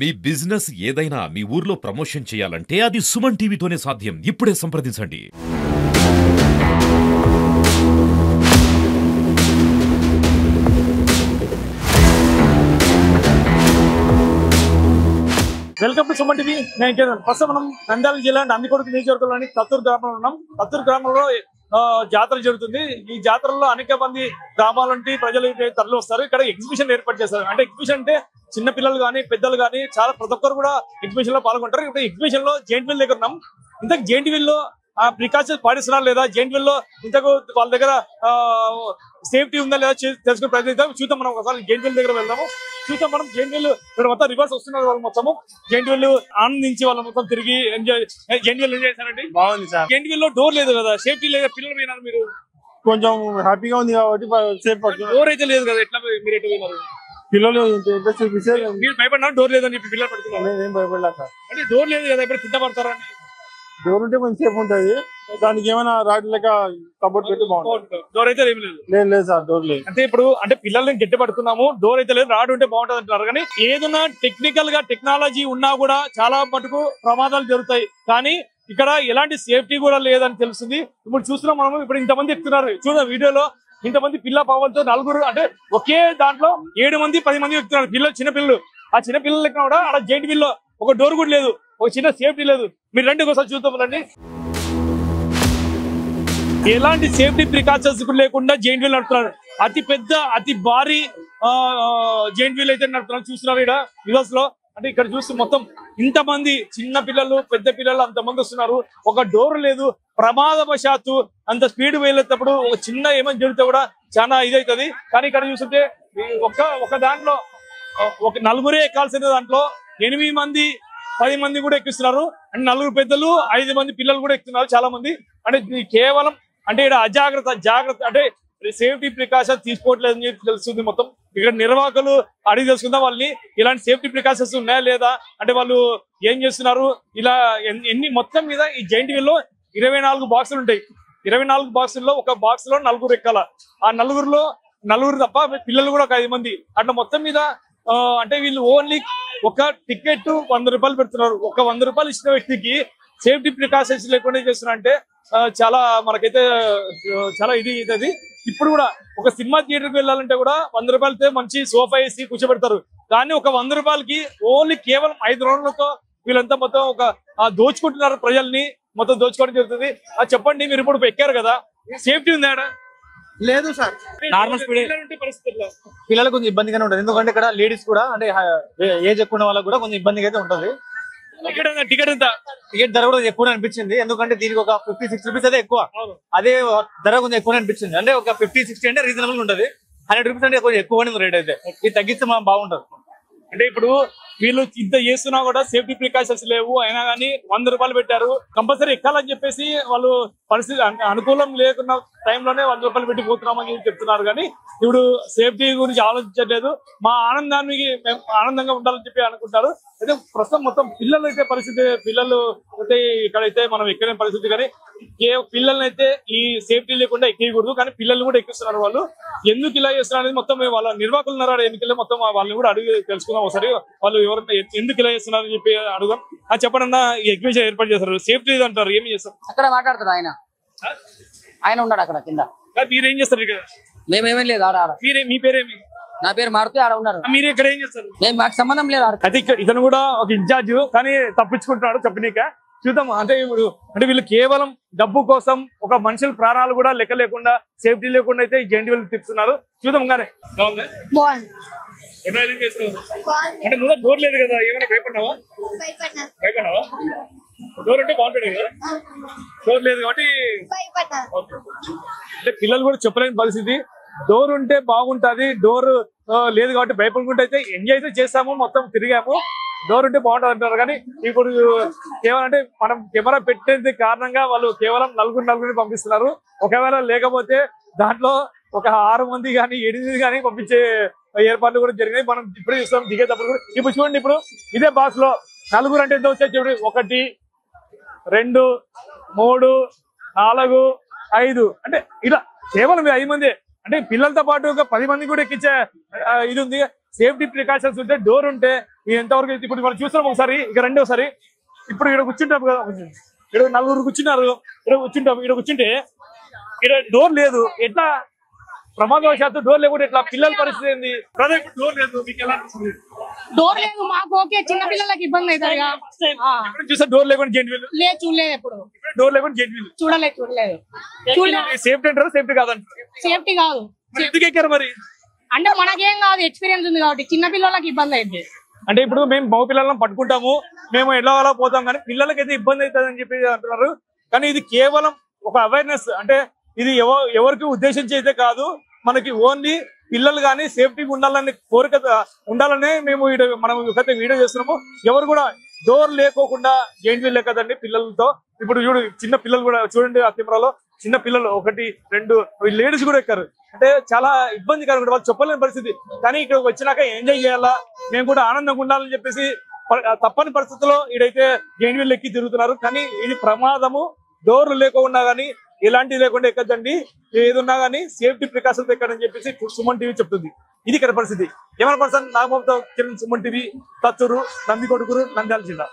మీ business ఏదైనా మీ ఊర్లో promotion చేయాలంటే అది సుమన్ టీవీతోనే సాధ్యం. ఇప్పుడే సంప్రదించండి. Welcome to Suman TV. నేను ప్రస్తుతం మనం నంద్యాల జిల్లా నందికొండ నియోజకవర్గంలోని తత్తూరు గ్రామంలో ఉన్నాం. తత్తూరు గ్రామంలో జాతర జరుగుతుంది. ఈ జాతరలో అనేక మంది గ్రామాల నుండి ప్రజలు తరలి వస్తారు. ఇక్కడ ఎగ్జిబిషన్ ఏర్పాటు చేస్తారు. అంటే ఎగ్జిబిషన్ అంటే చిన్న పిల్లలు కానీ పెద్దలు కానీ చాలా ప్రతి ఒక్కరు కూడా ఎగ్జిబిషన్ లో పాల్గొంటారు. ఇప్పుడు ఎగ్జిబిషన్ లో జెయింట్ వీల్ దగ్గర ఉన్నాం. ఇంతకు జెయింట్ వీల్ లో ప్రికాషన్స్ పాటిస్తున్నారు లేదా, జెయింట్ వీల్ లో ఇంతకు వాళ్ళ దగ్గర సేఫ్టీ ఉందా లేదా తెలుసుకునే ప్రయత్నిద్దాం. చూద్దాం. మనం ఒకసారి జెయింట్ వీల్ దగ్గర వెళ్దాము. చూద్దాం మనం జెయింట్ వీల్ ఇక్కడ మొత్తం రివర్స్ వస్తున్నారు. వాళ్ళు మొత్తము జెయింట్ వీల్ ఆనందించి వాళ్ళు మొత్తం తిరిగి ఎంజాయ్ జెయింట్ వీల్ ఎంజాయ్ చేశారండి. బాగుంది సార్. జెయింట్ వీల్ లో డోర్ లేదు కదా, సేఫ్టీ లేదా, పిల్లలు పోయినారు. మీరు కొంచెం హ్యాపీగా ఉంది కాబట్టి సేఫ్ పడుతున్నారు. డోర్ అయితే లేదు కదా, ఎట్లా మీరు ఎట్లా పోయినారు? పిల్లలు ఇంట్రెస్ట్ చూపిస్తే మీరు భయపడినా డోర్ లేదని చెప్పి పిల్లలు పడుతున్నారు. నేను భయపడలే సార్. అంటే డోర్ లేదు కదా, ఎప్పుడు కింద పడతారని. డోర్ ఉంటే కొంచెం సేఫ్ ఉంటుంది. దానికి ఏమైనా రాడ్ లెక్క సపోర్ట్ పెట్టి బాగుంటుంది. డోర్ అయితే ఏమి లేదు. లేదు సార్, డోర్ లేదు. అంటే ఇప్పుడు అంటే పిల్లల్ని గట్టి పడుతున్నాము, డోర్ అయితే లేదు, రాడ్ ఉంటే బాగుంటుంది అంటున్నారు. కానీ ఏదైనా టెక్నికల్ గా టెక్నాలజీ ఉన్నా కూడా చాలా మటుకు ప్రమాదాలు జరుగుతాయి. కానీ ఇక్కడ ఎలాంటి సేఫ్టీ కూడా లేదని తెలుస్తుంది. ఇప్పుడు చూస్తున్నాం మనం. ఇప్పుడు ఇంతమంది ఎక్కుతున్నారు. చూడండి వీడియోలో ఇంతమంది పిల్ల పావులతో నలుగురు, అంటే ఒకే దాంట్లో 7 మంది 10 మంది ఎక్కుతున్నారు. పిల్లలు, చిన్న పిల్లలు. ఆ చిన్న పిల్లలు ఎక్కినా కూడా అక్కడ జెయింట్ వీల్ లో ఒక డోర్ కూడా లేదు, ఒక చిన్న సేఫ్టీ లేదు. మీరు రండి ఒకసారి చూద్దాం రండి. ఎలాంటి సేఫ్టీ ప్రికాషన్స్ లేకుండా జెయింట్ వీల్ నడుపుతున్నారు. అతి పెద్ద అతి భారీ జెయింట్ వీల్ అయితే నడుపుతున్నారు. చూస్తున్నారు ఇక్కడ విజువల్స్ లో. అంటే ఇక్కడ చూస్తే మొత్తం ఇంతమంది చిన్న పిల్లలు పెద్ద పిల్లలు అంతమంది వస్తున్నారు. ఒక డోర్ లేదు. ప్రమాదవశాత్తు అంత స్పీడ్ వెళ్ళేటప్పుడు ఒక చిన్న ఏమైనా జరిగితే కూడా చాలా ఇదవుతుంది. కానీ ఇక్కడ చూస్తుంటే ఒక దాంట్లో ఒక నలుగురే ఎక్కాల్సిన దాంట్లో 8 మంది 10 మంది కూడా ఎక్కిస్తున్నారు. అంటే 4 పెద్దలు 5 మంది పిల్లలు కూడా ఎక్కుతున్నారు చాలా మంది. అంటే కేవలం అంటే ఇక్కడ జాగ్రత్త అంటే సేఫ్టీ ప్రికాషన్స్ తీసుకోవట్లేదని చెప్పి తెలుస్తుంది. మొత్తం ఇక్కడ నిర్వాహకులు అడిగి తెలుసుకుందాం వాళ్ళని, ఇలాంటి సేఫ్టీ ప్రికాషన్స్ ఉన్నాయా లేదా, అంటే వాళ్ళు ఏం చేస్తున్నారు, ఇలా ఎన్ని మొత్తం మీద ఈ జెయింట్ వీల్ లో 24 బాక్సులు ఉంటాయి. 24 బాక్సుల్లో ఒక బాక్స్ లో 4 ఎక్కాల. ఆ నలుగురు తప్ప పిల్లలు కూడా ఒక 5 మంది. అట్లా మొత్తం మీద అంటే వీళ్ళు ఓన్లీ ఒక టికెట్ 100 రూపాయలు పెడుతున్నారు. ఒక 100 రూపాయలు ఇచ్చిన వ్యక్తికి సేఫ్టీ ప్రికాషన్స్ లేకుండా చేస్తున్నారు. అంటే చాలా మనకైతే చాలా ఇది. ఇప్పుడు కూడా ఒక సినిమా థియేటర్కి వెళ్ళాలంటే కూడా 100 రూపాయలతో మంచి సోఫా వేసి కూర్చోబెడతారు. కానీ ఒక 100 రూపాయలకి ఓన్లీ కేవలం 5 రౌండ్లతో వీళ్ళంతా మొత్తం ఒక దోచుకుంటున్నారు. ప్రజల్ని మొత్తం దోచుకోవడం జరుగుతుంది. చెప్పండి, మీరు ఇప్పుడు ఎక్కారు కదా, సేఫ్టీ ఉందా? లేదు సార్. నార్మల్ స్పీడ్ పరిస్థితుల్లో పిల్లలకు కొంచెం ఇబ్బందిగానే ఉంటుంది. ఎందుకంటే ఇక్కడ లేడీస్ కూడా అంటే ఏజ్ ఎక్కువ ఉన్న వాళ్ళకి కూడా కొంచెం ఇబ్బందిగా అయితే ఉంటుంది. టికెట్ ఎంత? టికెట్ ధర కూడా ఎక్కువ అనిపించింది. ఎందుకంటే దీనికి ఒక 56 రూపీస్ అయితే ఎక్కువ. అదే ధర కొంచెం ఎక్కువ అనిపించింది. అంటే ఒక 50-60 అంటే రీజనబుల్ ఉంటుంది. 100 రూపీస్ అంటే కొంచెం ఎక్కువ రేట్ అయితే. ఇది తగ్గిస్తే మనం బాగుంటుంది. అంటే ఇప్పుడు వీళ్ళు ఇంత చేస్తున్నా కూడా సేఫ్టీ ప్రికాషన్స్ లేవు. అయినా కానీ 100 రూపాయలు పెట్టారు. కంపల్సరీ ఎక్కాలని చెప్పేసి వాళ్ళు పరిస్థితి అనుకూలం లేకున్న టైంలోనే 100 రూపాయలు పెట్టి పోతున్నామని చెప్తున్నారు. కానీ ఇప్పుడు సేఫ్టీ గురించి ఆలోచించట్లేదు. మా ఆనందానికి మేము ఆనందంగా ఉండాలని చెప్పి అనుకుంటారు. అయితే ప్రస్తుతం మొత్తం పిల్లలు అయితే పరిస్థితి, పిల్లలు అయితే ఇక్కడైతే మనం ఎక్కలేని పరిస్థితి. కానీ పిల్లల్ని అయితే ఈ సేఫ్టీ లేకుండా ఎక్కకూడదు. కానీ పిల్లలు కూడా ఎక్కిస్తున్నారు. వాళ్ళు ఎందుకు ఇలా చేస్తున్నారు అనేది మొత్తం వాళ్ళ నిర్వాహకులు ఉన్నారు ఎందుకు మొత్తం వాళ్ళని కూడా అడిగి తెలుసుకుందాం ఒకసారి. వాళ్ళు ఎవరైనా ఎందుకు ఇలా చేస్తున్నారు అని చెప్పి అడుగుదాం. చెప్పండి, ఈ ఎగ్జిబిషన్ ఏర్పాటు చేస్తారు, సేఫ్టీ అంటారు, ఏమి చేస్తారు? అక్కడ మాట్లాడతారు ఆయన ఉన్నాడు అక్కడ కింద. మీరేం చేస్తారు ఇక్కడ? మేమేమేం లేదు ఆడ. మీ పేరేమి? నా పేరు మారుతి. ఆడ ఉన్నారు. మీరు ఇక్కడ ఏం చేస్తారు? మాకు సంబంధం లేదు. అయితే ఇతను కూడా ఒక ఇన్ఛార్జ్, కానీ తప్పించుకుంటున్నాడు చెప్పనీక. చూద్దాం. అంటే ఇప్పుడు అంటే వీళ్ళు కేవలం డబ్బు కోసం ఒక మనుషుల ప్రాణాలు కూడా లెక్క లేకుండా, సేఫ్టీ లేకుండా అయితే ఈ జెయింట్ వీల్ తిప్పుతున్నారు. చూద్దాం. కానీ అంటే నువ్వు డోర్ లేదు కదా, ఏమైనా భయపడినావా? డోర్ అంటే బాగుంటుంది కదా, డోర్ లేదు కాబట్టి. అంటే పిల్లలు కూడా చెప్పలేని పరిస్థితి. డోర్ ఉంటే బాగుంటది, డోర్ లేదు కాబట్టి భయపడుకుంటే అయితే ఎంజాయ్ అయితే చేస్తాము, మొత్తం తిరిగాము. డోర్ ఉంటే బాగుంటది అంటారు. కానీ ఇప్పుడు కేవలం అంటే మనం కెమెరా పెట్టేది కారణంగా వాళ్ళు కేవలం నలుగురిని పంపిస్తున్నారు. ఒకవేళ లేకపోతే దాంట్లో ఒక 6 మంది కానీ 8 కానీ పంపించే ఏర్పాట్లు కూడా జరిగినాయి. మనం ఇప్పుడే చూస్తాం దిగేటప్పుడు కూడా. ఇప్పుడు చూడండి, ఇప్పుడు ఇదే బాక్స్ లో నలుగురు అంటే ఎంత వచ్చాయి చూడండి. 1 2 3 4 5 అంటే ఇలా కేవలం 5 మంది. అంటే పిల్లలతో పాటు ఒక 10 మంది కూడా ఎక్కించే ఇది ఉంది. సేఫ్టీ ప్రికాషన్స్ ఉంటే, డోర్ ఉంటే ఇది ఎంతవరకు అయితే ఇప్పుడు మనం చూస్తున్నాం ఒకసారి ఇక రండి ఒకసారి. ఇప్పుడు ఇక్కడ కూర్చుంటాం కదా, ఇక్కడ నలుగురు కూర్చున్నారు, ఇక్కడ కూర్చుంటాం. ఇక్కడ కూర్చుంటే ఇక్కడ డోర్ లేదు, ఎట్లా ప్రమాదవశాత్తు డోర్ లేకుండా ఎట్లా పిల్లల పరిస్థితి ఏంది? బ్రదర్ ఇప్పుడు డోర్ లేదు, మీకు ఎలా అనిపిస్తుంది? డోర్ లేదు మాకు, ఓకే, చిన్న పిల్లలకి ఇబ్బంది అవుతుంది. ఎప్పుడు చూసా డోర్ లేకుండా జెయింట్ వీల్? లేదు, చూడలేదు ఎప్పుడు. డోర్ లేకుండా జెయింట్ వీల్ చూడలేదు. సేఫ్టీ అంటారు, సేఫ్టీ కాదంటారు. సేఫ్టీ కాదు. మరి ఎందుకు ఎక్కారు మరి? అంటే మనకేం కాదు, ఎక్స్పీరియన్స్ ఉంది కాబట్టి. చిన్న పిల్లలకి ఇబ్బంది అయింది. అంటే ఇప్పుడు మేము మగ పిల్లలను పట్టుకుంటాము, మేము ఎలా అలా పోతాం, కానీ పిల్లలకి అయితే ఇబ్బంది అవుతుంది అని చెప్పి అంటున్నారు. కానీ ఇది కేవలం ఒక అవేర్నెస్, అంటే ఇది ఎవరికి ఉద్దేశించి అయితే కాదు, మనకి ఓన్లీ పిల్లలు కానీ సేఫ్టీగా ఉండాలని కోరిక ఉండాలనే మేము మనం వీడియో చేస్తున్నాము. ఎవరు కూడా డోర్ లేకోకుండా జెయింట్ వీల్ కదండి పిల్లలతో. ఇప్పుడు చూడు చిన్న పిల్లలు కూడా చూడండి, ఆ కెమెరాలో చిన్న పిల్లలు 1, 2 లేడీస్ కూడా ఎక్కారు. అంటే చాలా ఇబ్బందికరం, వాళ్ళు చెప్పలేని పరిస్థితి. కానీ ఇక్కడ వచ్చినాక ఎంజాయ్ చేయాలా, మేము కూడా ఆనందంగా ఉండాలని చెప్పేసి తప్పని పరిస్థితుల్లో ఇడైతే జెయింట్ వీల్ ఎక్కి తిరుగుతున్నారు. కానీ ఇది ప్రమాదము, డోర్లు లేకుండా కానీ ఎలాంటివి లేకుండా ఎక్కద్దండి. ఏదున్నా కానీ సేఫ్టీ ప్రికాషన్స్ ఎక్కడని చెప్పేసి సుమన్ టీవీ చెప్తుంది. ఇది ఇక్కడ పరిస్థితి. ఏమైనా పర్సన్ నాగబాబుతో కిరణ్, సుమన్ టీవీ, తత్తూరు, నందికొట్కూరు, నంద్యాల జిల్లా.